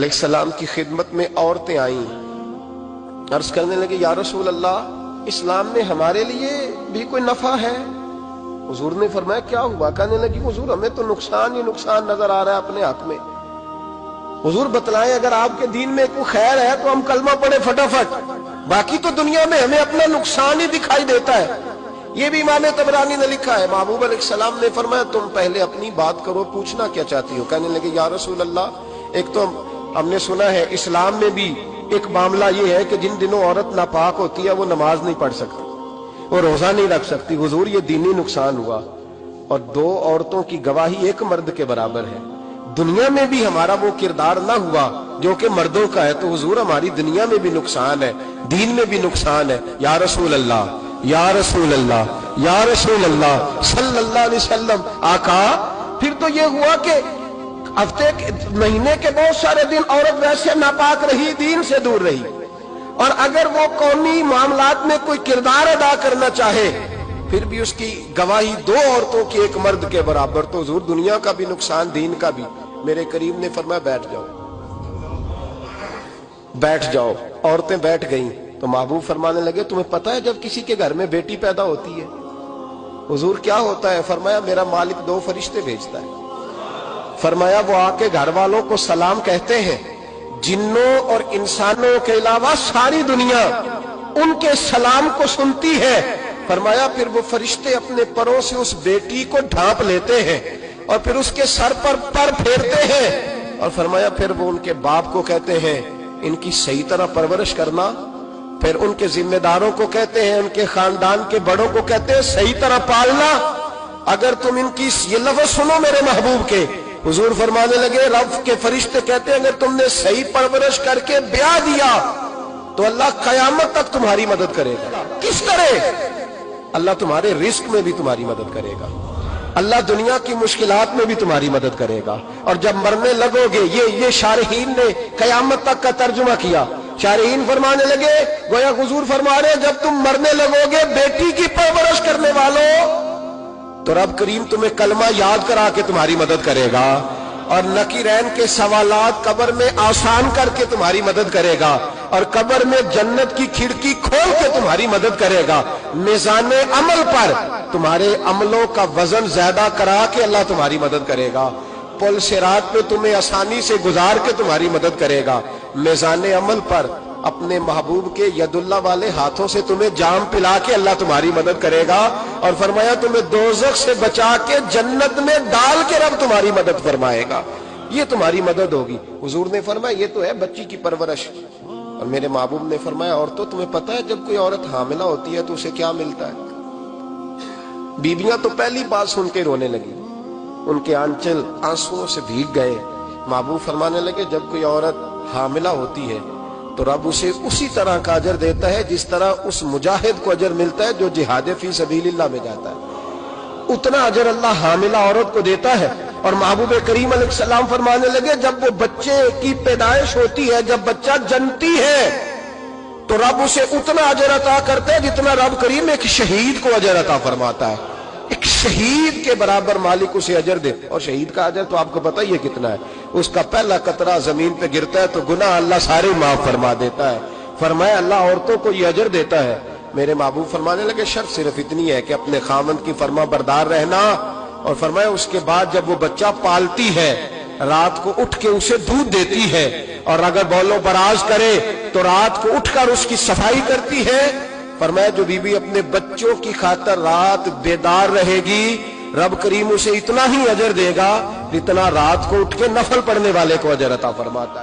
علیہ السلام کی خدمت میں عورتیں آئیں، عرض کرنے لگے یا رسول اللہ اسلام میں ہمارے لیے بھی کوئی نفع ہے؟ حضور نے فرمایا کیا ہوا؟ کہنے لگی حضور ہمیں تو نقصان ہی نقصان نظر آ رہا ہے اپنے حق میں۔ حضور بتلائیں اگر آپ کے دین میں کوئی خیر ہے تو ہم کلمہ پڑھے فٹافٹ، باقی تو دنیا میں ہمیں اپنا نقصان ہی دکھائی دیتا ہے۔ یہ بھی امام طبرانی نے لکھا ہے، محبوب علیہ السلام نے فرمایا تم پہلے اپنی بات کرو، پوچھنا کیا چاہتی ہو؟ کہنے لگے یا رسول اللہ ایک تو ہم نے سنا ہے اسلام میں بھی ایک معاملہ یہ ہے کہ جن دنوں عورت ناپاک ہوتی ہے وہ نماز نہیں پڑھ سکتی، وہ روزہ نہیں رکھ سکتی۔ حضور یہ دینی نقصان ہوا، اور دو عورتوں کی گواہی ایک مرد کے برابر ہے۔ دنیا میں بھی ہمارا وہ کردار نہ ہوا جو کہ مردوں کا ہے، تو حضور ہماری دنیا میں بھی نقصان ہے، دین میں بھی نقصان ہے۔ یا رسول اللہ یا رسول اللہ یا رسول اللہ صلی اللہ علیہ وسلم۔ آقا پھر تو یہ ہوا کہ ہفتے مہینے کے بہت سارے دن عورت ویسے ناپاک رہی، دین سے دور رہی، اور اگر وہ قومی معاملات میں کوئی کردار ادا کرنا چاہے پھر بھی اس کی گواہی دو عورتوں کی ایک مرد کے برابر، تو حضور دنیا کا بھی نقصان دین کا بھی۔ میرے کریم نے فرمایا بیٹھ جاؤ بیٹھ جاؤ۔ عورتیں بیٹھ گئیں تو محبوب فرمانے لگے تمہیں پتہ ہے جب کسی کے گھر میں بیٹی پیدا ہوتی ہے حضور کیا ہوتا ہے؟ فرمایا میرا مالک دو فرشتے بھیجتا ہے۔ فرمایا وہ آ کے گھر والوں کو سلام کہتے ہیں، جنوں اور انسانوں کے علاوہ ساری دنیا ان کے سلام کو سنتی ہے۔ فرمایا پھر وہ فرشتے اپنے پروں سے اس بیٹی کو ڈھانپ لیتے ہیں اور پھر اس کے سر پر پھیرتے ہیں، اور فرمایا پھر وہ ان کے باپ کو کہتے ہیں ان کی صحیح طرح پرورش کرنا، پھر ان کے ذمہ داروں کو کہتے ہیں، ان کے خاندان کے بڑوں کو کہتے ہیں صحیح طرح پالنا۔ اگر تم ان کی یہ لفظ سنو میرے محبوب کے، حضور فرمانے لگے رب کے فرشتے کہتے ہیں اگر تم نے صحیح پرورش کر کے بیاہ دیا تو اللہ قیامت تک تمہاری مدد کرے گا۔ کس طرح؟ اللہ تمہارے رزق میں بھی تمہاری مدد کرے گا، اللہ دنیا کی مشکلات میں بھی تمہاری مدد کرے گا، اور جب مرنے لگو گے یہ شارحین نے قیامت تک کا ترجمہ کیا۔ شارحین فرمانے لگے گویا حضور فرما رہے جب تم مرنے لگو گے بیٹی کی پرورش کرنے والوں تو رب کریم تمہیں کلمہ یاد کرا کے تمہاری مدد کرے گا، اور نکیرین کے سوالات قبر میں آسان کر کے تمہاری مدد کرے گا، اور قبر میں جنت کی کھڑکی کھول کے تمہاری مدد کرے گا۔ میزان عمل پر تمہارے عملوں کا وزن زیادہ کرا کے اللہ تمہاری مدد کرے گا، پل صراط پہ تمہیں آسانی سے گزار کے تمہاری مدد کرے گا۔ میزان عمل پر اپنے محبوب کے ید اللہ والے ہاتھوں سے تمہیں جام پلا کے اللہ تمہاری مدد کرے گا، اور فرمایا تمہیں دوزخ سے بچا کے جنت میں ڈال کے رب تمہاری مدد فرمائے گا۔ یہ تمہاری مدد ہوگی۔ حضور نے فرمایا یہ تو ہے بچی کی پرورش، اور میرے محبوب نے فرمایا عورتوں تمہیں پتہ ہے جب کوئی عورت حاملہ ہوتی ہے تو اسے کیا ملتا ہے؟ بیویاں تو پہلی بات سن کے رونے لگی، ان کے آنچل آنسوؤں سے بھیگ گئے۔ محبوب فرمانے لگے جب کوئی عورت حاملہ ہوتی ہے تو رب اسے اسی طرح کا اجر دیتا ہے جس طرح اس مجاہد کو اجر ملتا ہے جو جہاد فی سبیل اللہ میں جاتا ہے، اتنا اجر اللہ حاملہ عورت کو دیتا ہے۔ اور محبوب کریم علیہ السلام فرمانے لگے جب وہ بچے کی پیدائش ہوتی ہے، جب بچہ جنتی ہے تو رب اسے اتنا اجر عطا کرتا ہے جتنا رب کریم ایک شہید کو اجر عطا فرماتا ہے۔ ایک شہید کے برابر مالک اسے اجر دے، اور شہید کا اجر تو آپ کو پتہ ہی ہے کتنا ہے، اس کا پہلا قطرہ زمین پہ گرتا ہے تو گناہ اللہ سارے معاف فرما دیتا ہے۔ فرمایا اللہ عورتوں کو یہ اجر دیتا ہے۔ میرے محبوب فرمانے لگے شرط صرف اتنی ہے کہ اپنے خاوند کی فرما بردار رہنا، اور فرمایا اس کے بعد جب وہ بچہ پالتی ہے رات کو اٹھ کے اسے دودھ دیتی ہے، اور اگر بول و براز کرے تو رات کو اٹھ کر اس کی صفائی کرتی ہے۔ فرمایا جو بی بی اپنے بچوں کی خاطر رات بیدار رہے گی رب کریم اسے اتنا ہی اجر دے گا جتنا رات کو اٹھ کے نفل پڑھنے والے کو اجر عطا فرماتا ہے۔